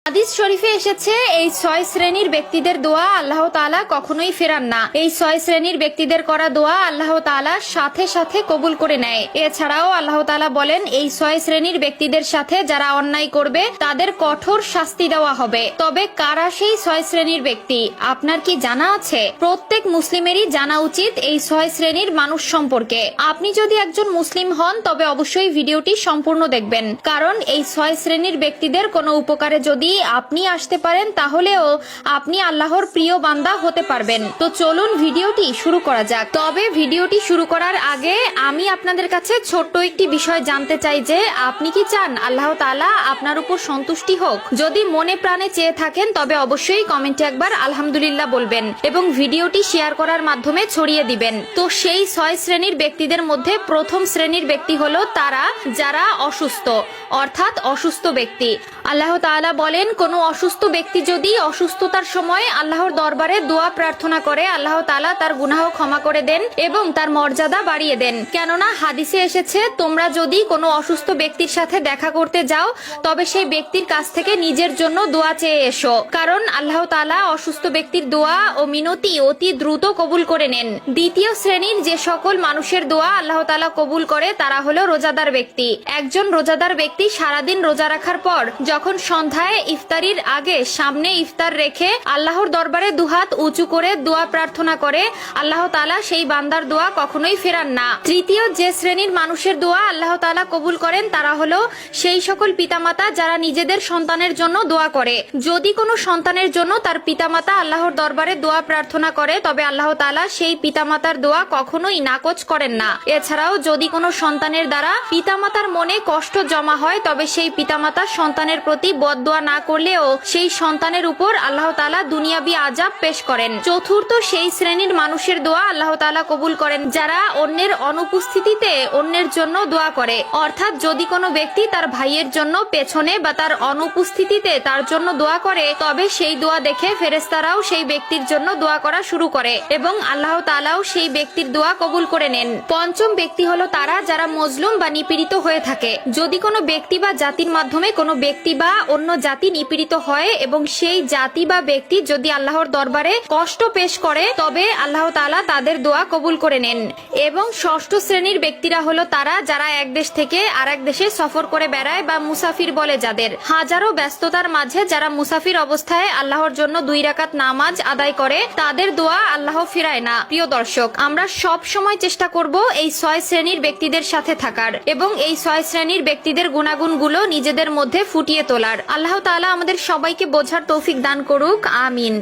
হাদিস শরীফে এসেছে এই ৬ শ্রেণীর ব্যক্তিদের দোয়া আল্লাহ তাআলা কখনোই ফেরান না। এই ৬ শ্রেণীর ব্যক্তিদের করা দোয়া আল্লাহ তাআলা সাথে সাথে কবুল করে নেয়। এছাড়াও আল্লাহ তাআলা বলেন এই ৬ শ্রেণীর ব্যক্তিদের সাথে যারা অন্যায় করবে তাদের কঠোর শাস্তি দেওয়া হবে। তবে কারা সেই ৬ শ্রেণীর ব্যক্তি আপনার কি জানা আছে? প্রত্যেক মুসলিমেরই জানা উচিত এই ৬ শ্রেণীর মানুষ সম্পর্কে। আপনি যদি একজন মুসলিম হন তবে অবশ্যই ভিডিওটি সম্পূর্ণ দেখবেন, কারণ এই ৬ শ্রেণীর ব্যক্তিদের কোনো উপকারে যদি আপনি আসতে পারেন তাহলেও আপনি আল্লাহর প্রিয় বান্দা হতে পারবেন। তো চলুন ভিডিওটি শুরু করা যাক। তবে ভিডিওটি শুরু করার আগে আমি আপনাদের কাছে ছোট্ট একটি বিষয় জানতে চাই যে আপনি কি চান আল্লাহ তাআলা আপনার উপর সন্তুষ্টি হোক? যদি মনে প্রাণে চেয়ে থাকেন তবে অবশ্যই কমেন্টে একবার আলহামদুলিল্লাহ বলবেন এবং ভিডিওটি শেয়ার করার মাধ্যমে ছড়িয়ে দিবেন। তো সেই ৬ শ্রেণীর ব্যক্তিদের মধ্যে প্রথম শ্রেণীর ব্যক্তি হলো তারা যারা অসুস্থ, অর্থাৎ অসুস্থ ব্যক্তি। আল্লাহ তাআলা বলেন কোনো অসুস্থ ব্যক্তি যদি অসুস্থতার সময় আল্লাহর দরবারে দোয়া প্রার্থনা করে আল্লাহ তাআলা তার গুনাহ ক্ষমা করে দেন এবং তার মর্যাদা বাড়িয়ে দেন। কেননা হাদিসে এসেছে তোমরা যদি কোনো অসুস্থ ব্যক্তির সাথে দেখা করতে যাও তবে সেই ব্যক্তির কাছ থেকে নিজের জন্য দোয়া চেয়ে এসো, কারণ আল্লাহ তাআলা অসুস্থ ব্যক্তির দোয়া ও মিনতি অতি দ্রুত কবুল করে নেন। দ্বিতীয় শ্রেণীর যে সকল মানুষের দোয়া আল্লাহ তাআলা কবুল করে তারা হলো রোজাদার ব্যক্তি। একজন রোজাদার ব্যক্তি সারাদিন রোজা রাখার পর যখন সন্ধ্যায় ইফতারির আগে সামনে ইফতার রেখে আল্লাহর দরবারে দুহাত উঁচু করে দোয়া প্রার্থনা করে আল্লাহ তাআলা সেই বান্দার দোয়া কখনোই ফেরান না। তৃতীয় যে শ্রেণীর মানুষের দোয়া আল্লাহ তাআলা কবুল করেন তারা হলো সেই সকল পিতামাতা যারা নিজেদের সন্তানের জন্য দোয়া করে। যদি কোনো সন্তানের জন্য তার পিতামাতা আল্লাহর দরবারে দোয়া প্রার্থনা করে তবে আল্লাহ তাআলা সেই পিতামাতার দোয়া কখনোই নাকচ করেন না। এছাড়াও যদি কোনো সন্তানের দ্বারা পিতামাতার মনে কষ্ট জমা হয় তবে সেই পিতামাতা সন্তানের প্রতি বদদোয়া না করলেও সেই সন্তানের উপর আল্লাহ তাআলা দুনিয়াবি আযাব পেশ করেন। চতুর্থ সেই শ্রেণীর মানুষের দোয়া আল্লাহ তাআলা কবুল করেন যারা অন্যের অনুপস্থিতিতে অন্যের জন্য দোয়া করে, অর্থাৎ যদি কোনো ব্যক্তি তার ভাইয়ের জন্য পেছনে বা তার অনুপস্থিতিতে তার জন্য দোয়া করে তবে সেই দোয়া দেখে ফেরেশতারাও সেই ব্যক্তির জন্য দোয়া করা শুরু করে এবং আল্লাহ তাআলাও সেই ব্যক্তির দোয়া কবুল করে নেন। পঞ্চম ব্যক্তি হলো তারা যারা মজলুম বা নিপীড়িত হয়ে থাকে। যদি কোনো ব্যক্তি বা জাতির মাধ্যমে কোনো ব্যক্তি বা অন্য জাতি নিপীড়িত হয় এবং সেই জাতি বা ব্যক্তি যদি আল্লাহর দরবারে কষ্ট পেশ করে তবে আল্লাহ তাআলা তাদের দোয়া কবুল করে নেন। এবং ষষ্ঠ শ্রেণীর ব্যক্তিরা হলো তারা যারা এক দেশ থেকে আরেক দেশে সফর করে বেড়ায় বা মুসাফির বলে যাদের। হাজারো ব্যস্ততার মাঝে যারা মুসাফির অবস্থায় আল্লাহর জন্য 2 রাকাত নামাজ আদায় করে তাদের দোয়া আল্লাহ ফিরায় না। প্রিয় দর্শক, আমরা সব সময় চেষ্টা করব এই ৬ শ্রেণীর ব্যক্তিদের সাথে থাকার এবং এই ৬ শ্রেণীর ব্যক্তিদের গুণাগুণগুলো নিজেদের মধ্যে ফুটিয়ে তোলার। আল্লাহ তাআলা আমাদের সবাইকে বোঝার তৌফিক দান করুক। আমিন।